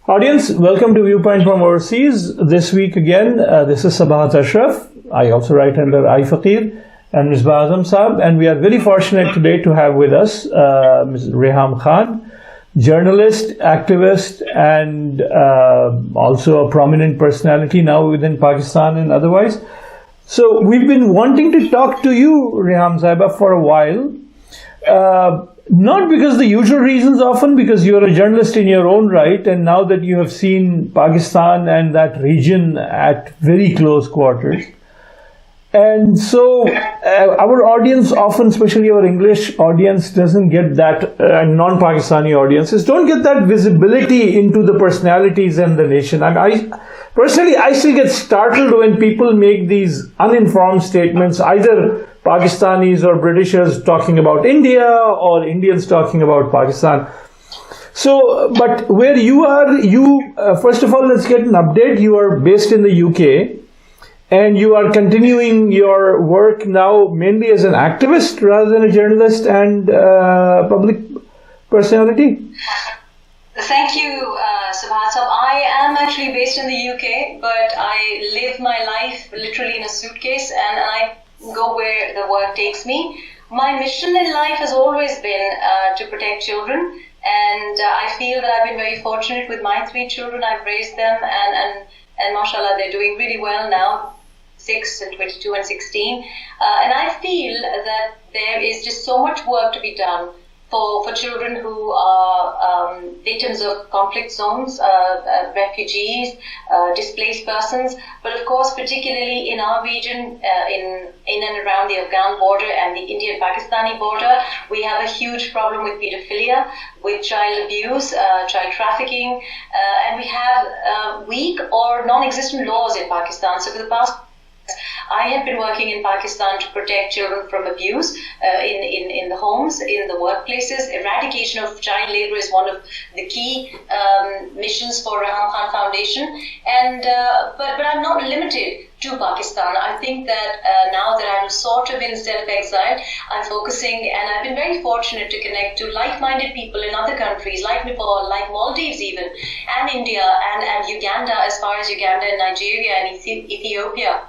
Audience, welcome to Viewpoint from Overseas. This week again, this is Sabahat Ashraf. I also write under I Faqir and Ms. Azam Saab, and we are very fortunate today to have with us Ms. Reham Khan, journalist, activist, and also a prominent personality now within Pakistan and otherwise. So we've been wanting to talk to you, Reham Saiba, for a while. Not because the usual reasons often, because you're a journalist in your own right, and now that you have seen Pakistan and that region at very close quarters. And so our audience often, especially our English audience, doesn't get that, non-Pakistani audiences, don't get that visibility into the personalities and the nation. And I personally still get startled when people make these uninformed statements, either Pakistanis or Britishers talking about India or Indians talking about Pakistan. So, but where you are, first of all, let's get an update. You are based in the UK and you are continuing your work now mainly as an activist rather than a journalist and public personality. Thank you, Subhat. I am actually based in the UK, but I live my life literally in a suitcase and I go where the work takes me. My mission in life has always been to protect children, and I feel that I've been very fortunate with my 3 children. I've raised them, and mashallah, they're doing really well now, 6 and 22 and 16. And I feel that there is just so much work to be done for children who are victims of conflict zones, refugees, displaced persons, but of course particularly in our region, in and around the Afghan border and the Indian-Pakistani border, we have a huge problem with pedophilia, with child abuse, child trafficking, and we have weak or non-existent laws in Pakistan. So for the past I have been working in Pakistan to protect children from abuse in the homes, in the workplaces. Eradication of child labor is one of the key missions for Reham Khan Foundation. And but I'm not limited to Pakistan. I think that now that I'm sort of in self-exile, I'm focusing, and I've been very fortunate to connect to like-minded people in other countries, like Nepal, like Maldives even, and India, and Uganda, as far as Uganda and Nigeria and Ethiopia.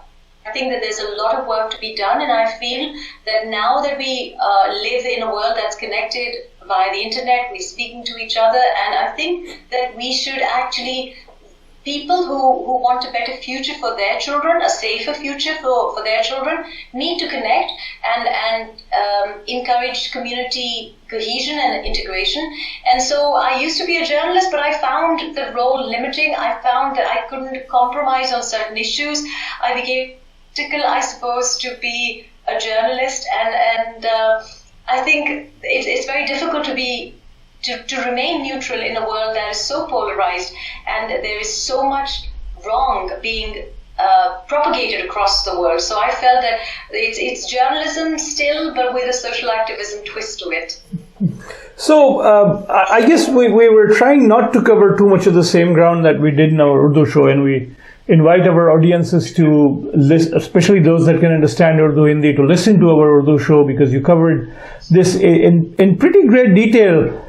I think that there's a lot of work to be done, and I feel that now that we live in a world that's connected via the internet, we're speaking to each other, and I think that we should actually, people who want a better future for their children, a safer future for their children, need to connect and encourage community cohesion and integration. And so I used to be a journalist, but I found the role limiting. I found that I couldn't compromise on certain issues. I became I suppose, to be a journalist, and I think it's very difficult to remain neutral in a world that is so polarized, and there is so much wrong being propagated across the world. So I felt that it's journalism still, but with a social activism twist to it. So I guess we were trying not to cover too much of the same ground that we did in our Urdu show, and we invite our audiences to listen, especially those that can understand Urdu Hindi, to listen to our Urdu show, because you covered this in pretty great detail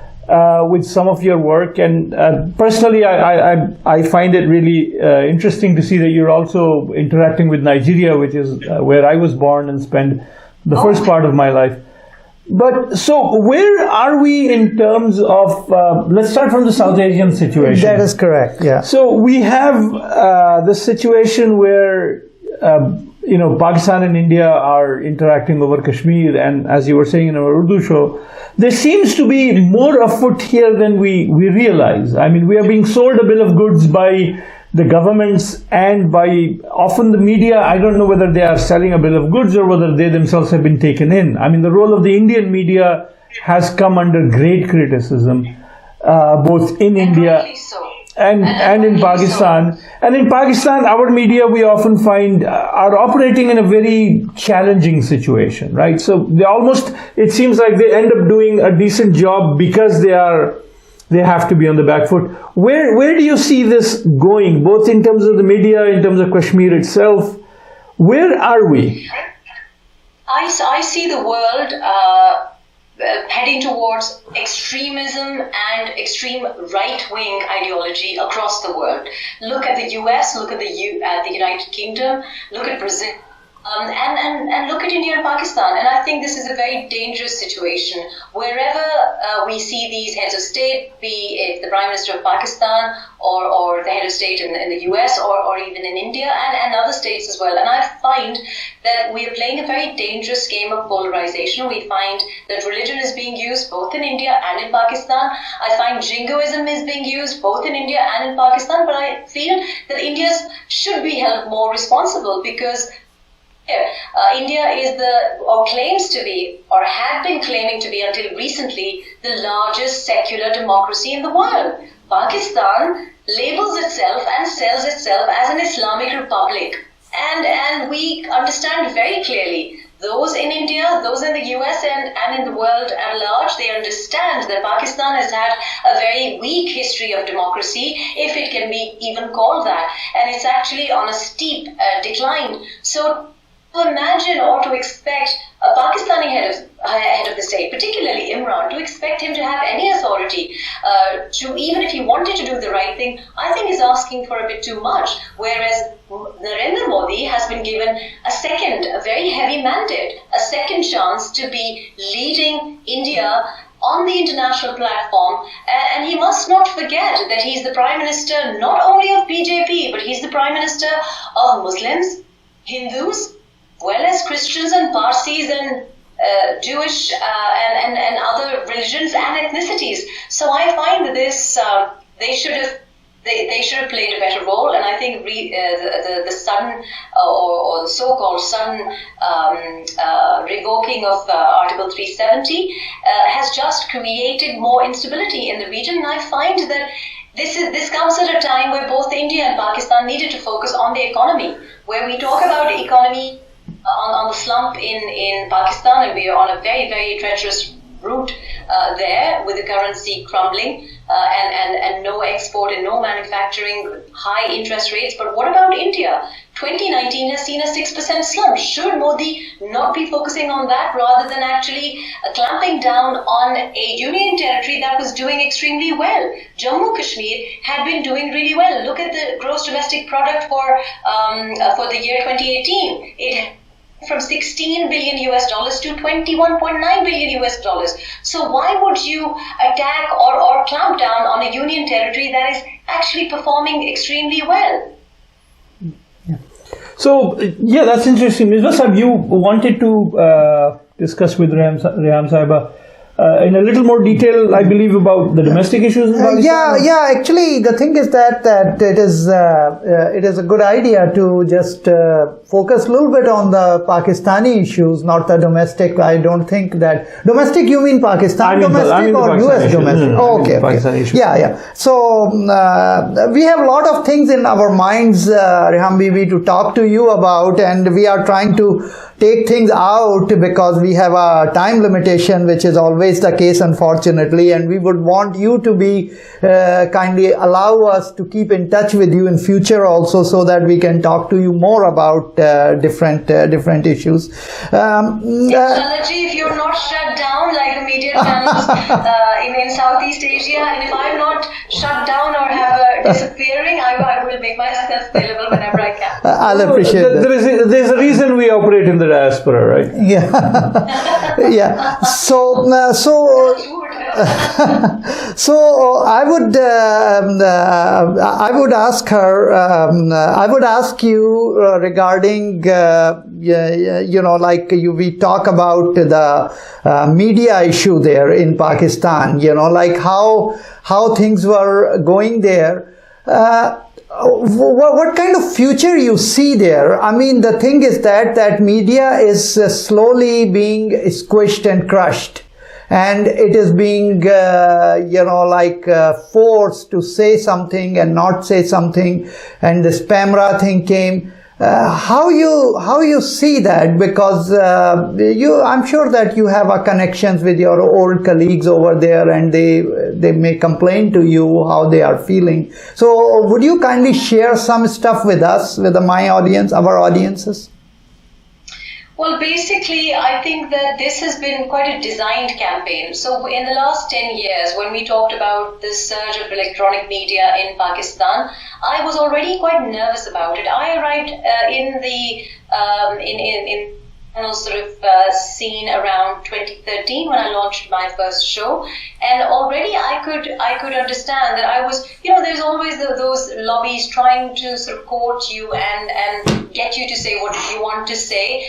with some of your work. And personally, I find it really interesting to see that you're also interacting with Nigeria, which is where I was born and spent the first part of my life. But so where are we in terms of, let's start from the South Asian situation. That is correct, yeah. So we have the situation where, Pakistan and India are interacting over Kashmir, and as you were saying in our Urdu show, there seems to be more afoot here than we realize. I mean, we are being sold a bill of goods by the governments and by often the media. I don't know whether they are selling a bill of goods or whether they themselves have been taken in. I mean, the role of the Indian media has come under great criticism, both in India and in Pakistan. And in Pakistan, our media, we often find, are operating in a very challenging situation, right? So it seems like they end up doing a decent job because they have to be on the back foot. Where do you see this going, both in terms of the media, in terms of Kashmir itself? Where are we? I see the world heading towards extremism and extreme right-wing ideology across the world. Look at the US, look at the United Kingdom, look at Brazil. And look at India and Pakistan. And I think this is a very dangerous situation. Wherever we see these heads of state, be it the Prime Minister of Pakistan or the head of state in the US or even in India and other states as well. And I find that we are playing a very dangerous game of polarization. We find that religion is being used both in India and in Pakistan. I find jingoism is being used both in India and in Pakistan. But I feel that India should be held more responsible because India is or claims to be, or had been claiming to be until recently, the largest secular democracy in the world. Pakistan labels itself and sells itself as an Islamic republic. And we understand very clearly, those in India, those in the US and in the world at large, they understand that Pakistan has had a very weak history of democracy, if it can be even called that. And it's actually on a steep decline. So to imagine or to expect a Pakistani head of the state, particularly Imran, to expect him to have any authority, to even if he wanted to do the right thing, I think is asking for a bit too much. Whereas Narendra Modi has been given a very heavy mandate, a second chance to be leading India on the international platform, and he must not forget that he's the Prime Minister not only of BJP, but he's the Prime Minister of Muslims, Hindus, well as Christians and Parsis and Jewish and other religions and ethnicities. So I find that this they should have played a better role, and I think the sudden or the so-called sudden revoking of Article 370 has just created more instability in the region, and I find that this comes at a time where both India and Pakistan needed to focus on the economy, where we talk about economy on the slump in Pakistan, and we are on a very, very treacherous route there with the currency crumbling and no export and no manufacturing, high interest rates. But what about India? 2019 has seen a 6% slump. Should Modi not be focusing on that rather than actually clamping down on a union territory that was doing extremely well? Jammu Kashmir had been doing really well. Look at the gross domestic product for the year 2018. It from $16 billion to $21.9 billion. So why would you attack or clamp down on a union territory that is actually performing extremely well? Yeah. So, yeah, that's interesting. Mr. Sahib, you wanted to discuss with Reham Sahiba in a little more detail, I believe, about the domestic issues in Pakistan? Yeah. Actually, the thing is that it is a good idea to just focus a little bit on the Pakistani issues, not the domestic. I don't think that domestic. You mean Pakistan domestic or US domestic? Okay. Yeah. So we have a lot of things in our minds, Reham Bibi, to talk to you about, and we are trying to take things out because we have a time limitation, which is always the case, unfortunately, and we would want you to be kindly allow us to keep in touch with you in future also, so that we can talk to you more about different issues. Technology, if you're not shut down like the media channels in Southeast Asia, and if I'm not shut down or have a disappearing, I will make myself available whenever I can. I'll appreciate that. There's a reason we operate in the diaspora, right? Yeah. Yeah. So I would ask her. I would ask you regarding we talk about the media issue there in Pakistan. Like how things were going there. What kind of future you see there? I mean, the thing is that media is slowly being squished and crushed, and it is being forced to say something and not say something, and this Pamra thing came. How you see that? Because I'm sure that you have a connections with your old colleagues over there, and they may complain to you how they are feeling. So would you kindly share some stuff with us, with our audiences? Well, basically, I think that this has been quite a designed campaign. So in the last 10 years, when we talked about the surge of electronic media in Pakistan, I was already quite nervous about it. I arrived in the sort of scene around 2013 when I launched my first show, and already I could understand that I was, there's always those lobbies trying to sort of court you and get you to say what you want to say,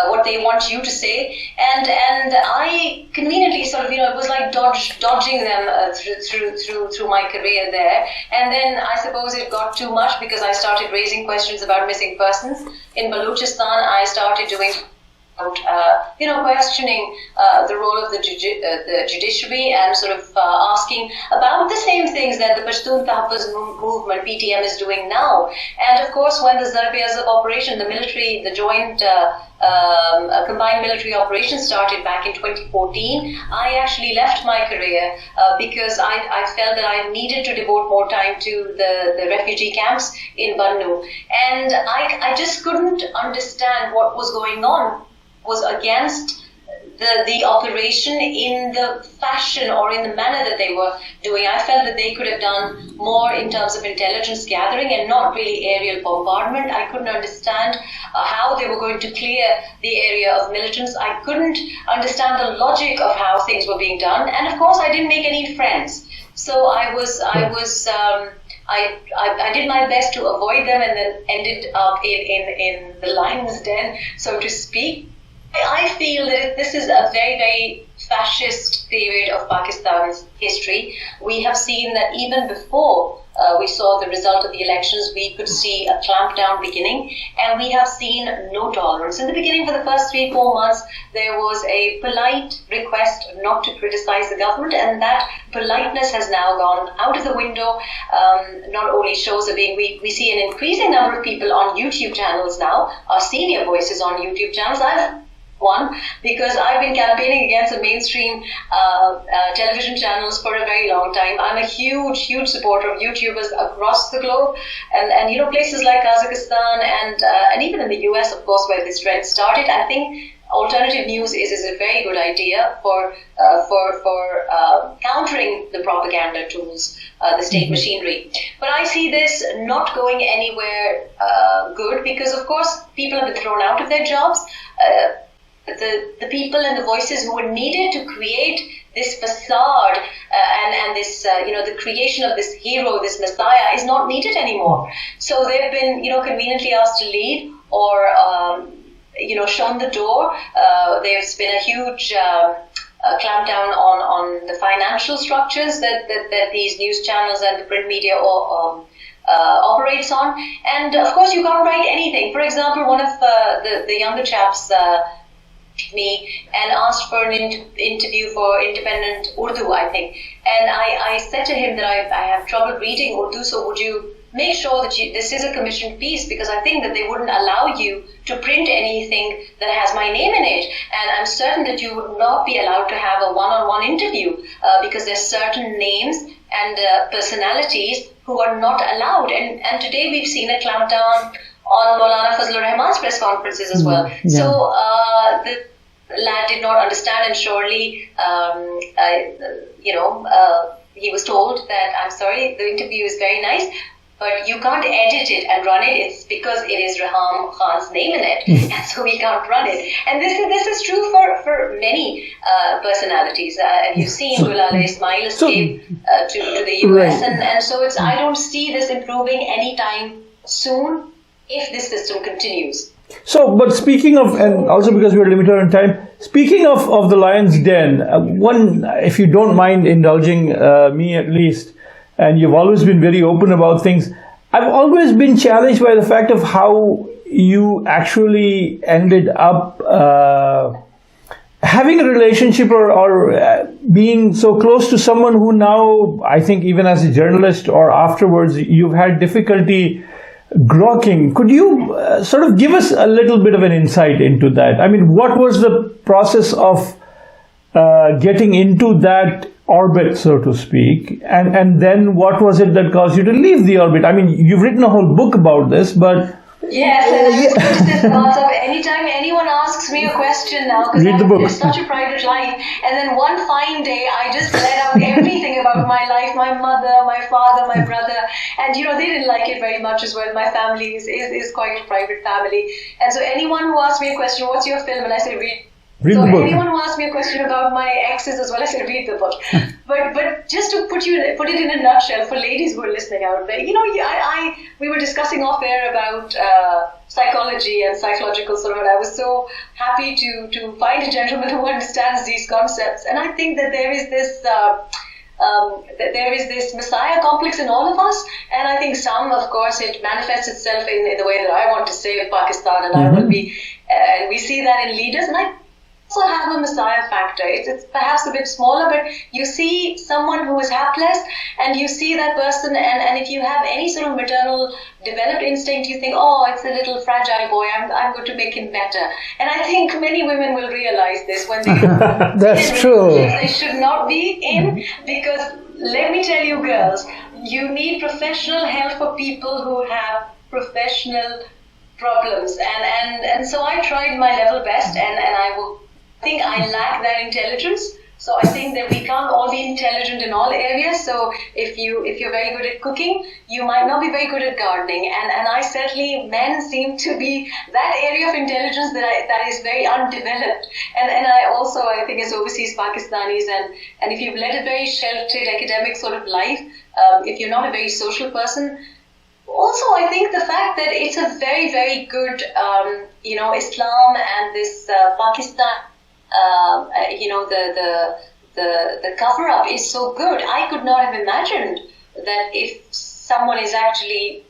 what they want you to say, and I conveniently sort of, it was like dodging them through my career there, and then I suppose it got too much because I started raising questions about missing persons. In Balochistan, I started doing questioning the role of the judiciary and sort of asking about the same things that the Pashtun Tahaffuz movement, PTM, is doing now. And of course, when the Zarb-e-Azab operation, the joint combined military operation started back in 2014, I actually left my career because I felt that I needed to devote more time to the refugee camps in Bannu. And I just couldn't understand what was going on was against the operation in the fashion or in the manner that they were doing. I felt that they could have done more in terms of intelligence gathering and not really aerial bombardment. I couldn't understand how they were going to clear the area of militants. I couldn't understand the logic of how things were being done. And of course, I didn't make any friends. So I did my best to avoid them and then ended up in the lion's den, so to speak. I feel that this is a very, very fascist period of Pakistan's history. We have seen that even before we saw the result of the elections, we could see a clampdown beginning, and we have seen no tolerance. In the beginning, for the first 3-4 months, there was a polite request not to criticize the government, and that politeness has now gone out of the window. Not only shows are being, we see an increasing number of people on YouTube channels now, our senior voices on YouTube channels. One, because I've been campaigning against the mainstream television channels for a very long time. I'm a huge, huge supporter of YouTubers across the globe, and places like Kazakhstan and even in the US, of course, where this trend started. I think alternative news is a very good idea for countering the propaganda tools, the state machinery. But I see this not going anywhere good because, of course, people have been thrown out of their jobs. The people and the voices who were needed to create this facade and this, the creation of this hero, this messiah, is not needed anymore. So they've been, conveniently asked to leave or, shown the door. There's been a huge clampdown on the financial structures that these news channels and the print media operates on. And of course, you can't write anything. For example, one of the younger chaps me and asked for an interview for independent Urdu, I think. And I said to him that I have trouble reading Urdu, so would you make sure that this is a commissioned piece, because I think that they wouldn't allow you to print anything that has my name in it. And I'm certain that you would not be allowed to have a one-on-one interview because there's certain names and personalities who are not allowed. And today we've seen a clampdown on Maulana Fazlur Rahman's press conferences as well. Yeah. So the lad did not understand, and surely, he was told that, I'm sorry, the interview is very nice, but you can't edit it and run it. It's because it is Reham Khan's name in it, and so we can't run it. And this is true for many personalities. You've seen Gulal Ismail escape to the US, right. and so I don't see this improving anytime soon if this system continues. So, but speaking of, and also because we're limited on time, speaking of the Lion's Den, one, if you don't mind indulging me at least, and you've always been very open about things, I've always been challenged by the fact of how you actually ended up having a relationship or being so close to someone who now, I think even as a journalist or afterwards, you've had difficulty grokking. Could you sort of give us a little bit of an insight into that? I mean, what was the process of getting into that orbit, so to speak, and then what was it that caused you to leave the orbit? I mean, you've written a whole book about this, but Yes, and I was going to say, Sabahat, anytime anyone asks me a question now, because Read the book. I've such a private life, and then one fine day I just let out everything about my life, my mother, my father, my brother, and they didn't like it very much as well. My family is quite a private family, and so anyone who asks me a question, what's your film? And I say, read the book. Anyone who asks me a question about my exes as well, I say, read the book. But just to put it in a nutshell for ladies who are listening out there, we were discussing off air about psychology and psychological sort of, and I was so happy to find a gentleman who understands these concepts. And I think that there is this messiah complex in all of us, and I think some, of course, it manifests itself in the way that I want to say of Pakistan, and I will be, and we see that in leaders, and I also have a messiah factor. It's perhaps a bit smaller, but you see someone who is hapless, and you see that person, and if you have any sort of maternal developed instinct, you think, oh, it's a little fragile boy, I'm going to make him better. And I think many women will realize this when they That's true. They should not be in, because let me tell you, girls, you need professional help for people who have professional problems, and so I tried my level best, and I think I lack that intelligence. So I think that we can't all be intelligent in all areas. So if you're very good at cooking, you might not be very good at gardening. And I certainly, men seem to be that area of intelligence that is very undeveloped. And I think as overseas Pakistanis, and if you've led a very sheltered academic sort of life, if you're not a very social person, also I think the fact that it's a very, very good, Islam and this Pakistan, the cover-up is so good. I could not have imagined that if someone is actually,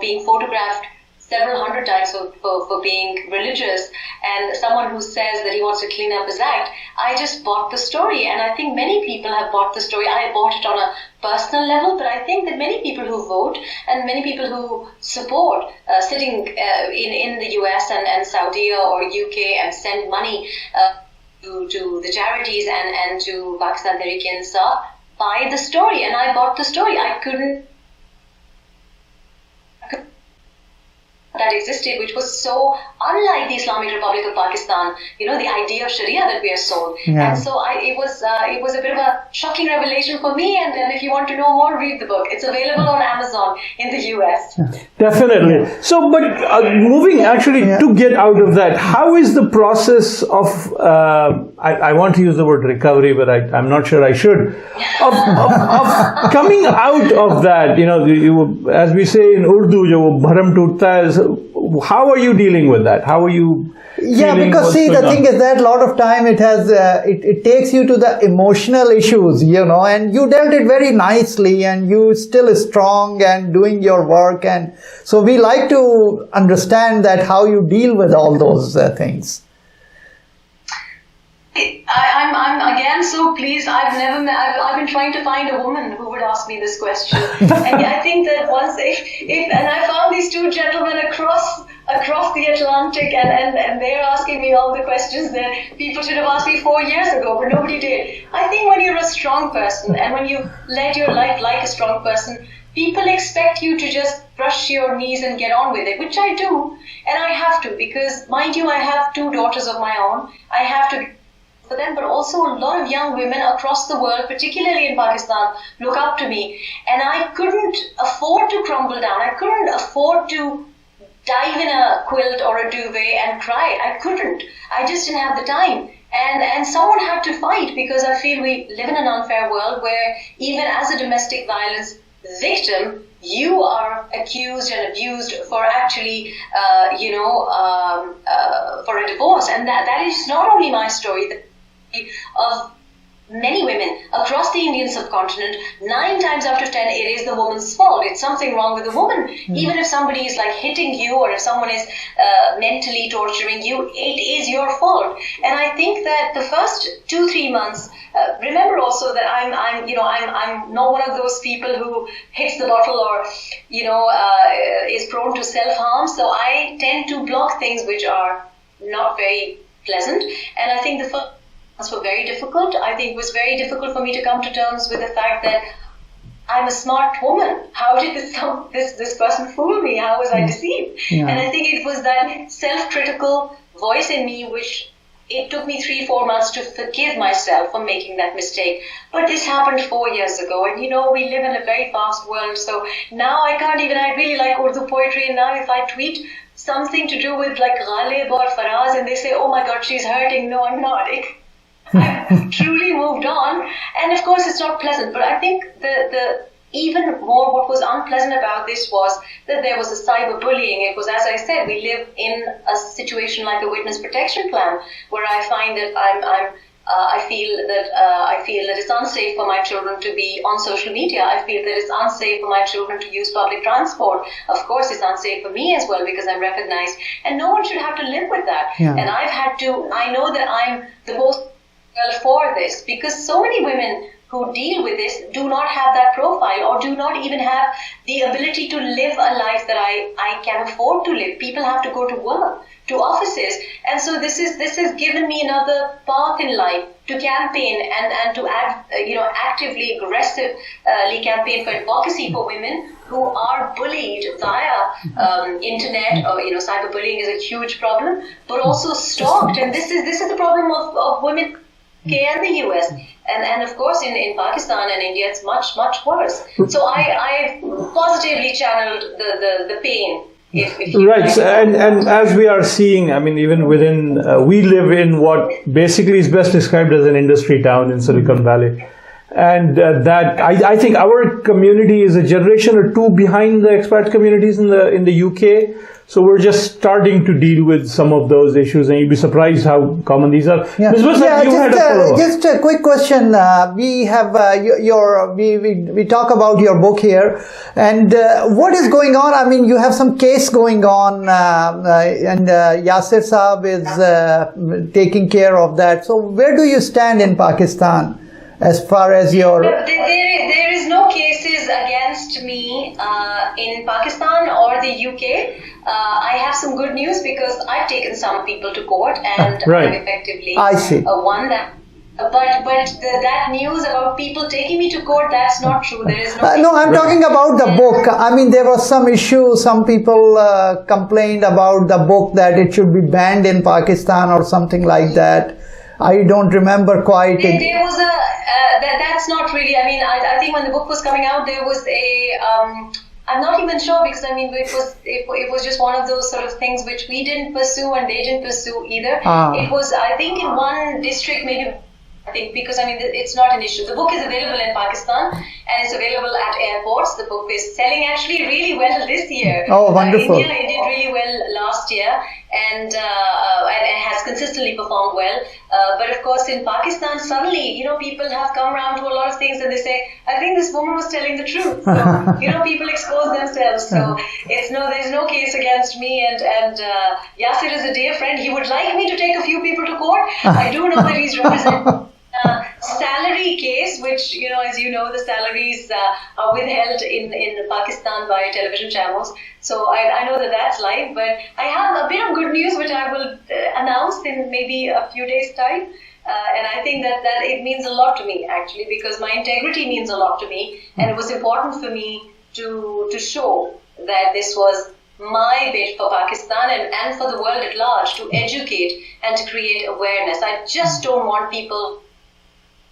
being photographed several hundred times for being religious, and someone who says that he wants to clean up his act, I just bought the story, and I think many people have bought the story. I bought it on a personal level, but I think that many people who vote and many people who support sitting in the US and Saudi or UK and send money to the charities and to Pakistan Tehreek Insaf buy the story, and I bought the story. I couldn't that existed, which was so unlike the Islamic Republic of Pakistan, the idea of Sharia that we are sold. Yeah. And so it was a bit of a shocking revelation for me, and then if you want to know more, read the book. It's available on Amazon in the US. Definitely. So, but moving actually to get out of that, how is the process of, I want to use the word recovery, but I'm not sure I should, of coming out of that, you, as we say in Urdu, jo bharam tootta hai, how are you dealing with that? How are you? Yeah, because see, the thing is that a lot of time it has, it takes you to the emotional issues, and you dealt it very nicely, and you still strong and doing your work, and so we like to understand that how you deal with all those things. I'm again so pleased. I've been trying to find a woman who would ask me this question, and I think that once and I found these two gentlemen across the Atlantic, and they're asking me all the questions that people should have asked me 4 years ago, but nobody did. I think when you're a strong person and when you led your life like a strong person, people expect you to just brush your knees and get on with it, which I do, and I have to, because mind you, I have 2 daughters of my own. I have to for them, but also a lot of young women across the world, particularly in Pakistan, look up to me, and I couldn't afford to crumble down. I couldn't afford to dive in a quilt or a duvet and cry. I couldn't. I just didn't have the time. And someone had to fight, because I feel we live in an unfair world where even as a domestic violence victim, you are accused and abused for actually, for a divorce. And that is not only my story, of many women across the Indian subcontinent. 9 times out of 10, it is the woman's fault. It's something wrong with the woman. Even if somebody is like hitting you, or if someone is mentally torturing you, it is your fault. And I think that the first 2-3 months, remember also that I'm not one of those people who hits the bottle or is prone to self-harm. So I tend to block things which are not very pleasant. And I think the first were very difficult. I think it was very difficult for me to come to terms with the fact that I'm a smart woman. How did this person fool me? How was I deceived? Yeah. And I think it was that self-critical voice in me which it took me 3-4 months to forgive myself for making that mistake. But this happened 4 years ago, and we live in a very fast world, so now I really like Urdu poetry, and now if I tweet something to do with like Ghalib or Faraz and they say, oh my God, she's hurting. No, I'm not. I've truly moved on. And of course, it's not pleasant, but I think the even more what was unpleasant about this was that there was a cyberbullying. It was, as I said, we live in a situation like a witness protection plan where I find that I feel that it's unsafe for my children to be on social media. I feel that it's unsafe for my children to use public transport. Of course, it's unsafe for me as well because I'm recognized. And no one should have to live with that. Yeah. And I know that I'm the most for this because so many women who deal with this do not have that profile or do not even have the ability to live a life that I can afford to live. People have to go to work, to offices. And so this has given me another path in life to campaign and to actively, aggressively campaign for advocacy for women who are bullied via internet. Cyberbullying is a huge problem, but also stalked. And this is the problem of women and the US. And of course, in Pakistan and India, it's much, much worse. So I positively channeled the pain. If you Right, and as we are seeing, I mean, even within, we live in what basically is best described as an industry town in Silicon Valley. And that I think our community is a generation or two behind the expat communities in the UK. So we're just starting to deal with some of those issues, and you'd be surprised how common these are. Yeah, Ms. Basant, you had a follow-up. just a quick question. We have we talk about your book here, and what is going on? I mean, you have some case going on, and Yasir Saab is taking care of that. So where do you stand in Pakistan as far as your... There is no cases against me in Pakistan or the UK. I have some good news because I've taken some people to court and Right. I've effectively I see. won that. But that news about people taking me to court, that's not true. There is No, I'm talking about the book. I mean, there was some issue. Some people complained about the book that it should be banned in Pakistan or something like that. I don't remember quite. There was a that's not really. I mean, I think when the book was coming out, there was a. I'm not even sure because I mean it was just one of those sort of things which we didn't pursue and they didn't pursue either. It was, I think, in one district maybe. I think because I mean it's not an issue. The book is available in Pakistan and it's available at airports. The book is selling actually really well this year. Oh, wonderful! India, it did really well last year and has consistently performed well. But of course, in Pakistan, suddenly people have come around to a lot of things and they say, I think this woman was telling the truth. So, people expose themselves. So there's no case against me. And Yasir is a dear friend. He would like me to take a few people to court. I do know that he's representing. Salary case, which as you know, the salaries are withheld in Pakistan by television channels. So I know that that's live, but I have a bit of good news which I will announce in maybe a few days' time. And I think that it means a lot to me actually, because my integrity means a lot to me, and it was important for me to show that this was my bid for Pakistan and for the world at large to educate and to create awareness. I just don't want people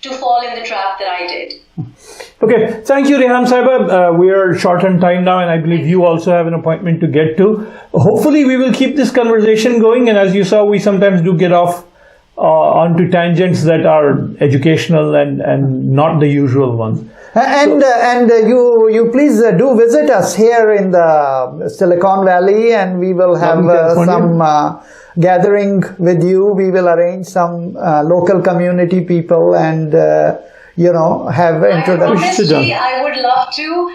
to fall in the trap that I did. Okay, thank you, Reham Saiba. We are short on time now, and I believe you also have an appointment to get to. Hopefully, we will keep this conversation going, and as you saw, we sometimes do get off onto tangents that are educational and not the usual ones. And you please do visit us here in the Silicon Valley, and we will have some gathering with you. We will arrange some local community people and have introductions. Honestly, I would love to.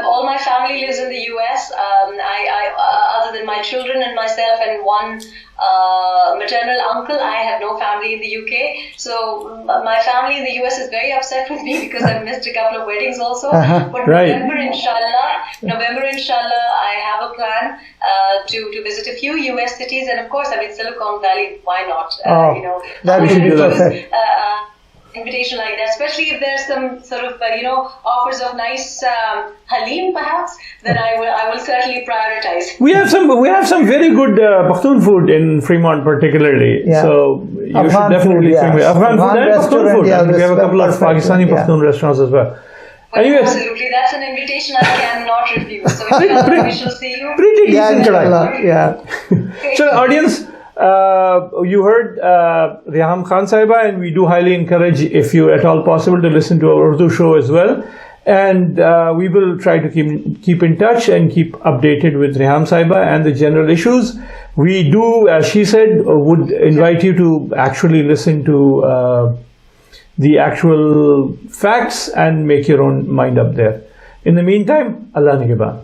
All my family lives in the US. Other than my children and myself and one maternal uncle, I have no family in the UK. So my family in the US is very upset with me because I've missed a couple of weddings also. But Right. November, inshallah, I have a plan to visit a few US cities, and of course, I mean Silicon Valley. Why not? that would be perfect. invitation like that, especially if there's some sort of offers of nice halim perhaps, then I will certainly prioritize. We have some very good Pakhtun food in Fremont particularly. Yeah. So you Afghan should definitely food, yeah. swing Afghan food and Pakhtun restaurant, food. yeah, And we have a couple of perfect, Pakistani yeah. Pakhtun restaurants as well. Well, Anyways, absolutely, that's an invitation I cannot refuse. So we shall see you. pretty Yeah, decent inshallah. try. Yeah. So audience, you heard Reham Khan Sahiba, and we do highly encourage, if you at all possible, to listen to our Urdu show as well. And we will try to keep in touch and keep updated with Reham Sahiba and the general issues. We do, as she said, would invite you to actually listen to the actual facts and make your own mind up there. In the meantime, Allah Nigeban.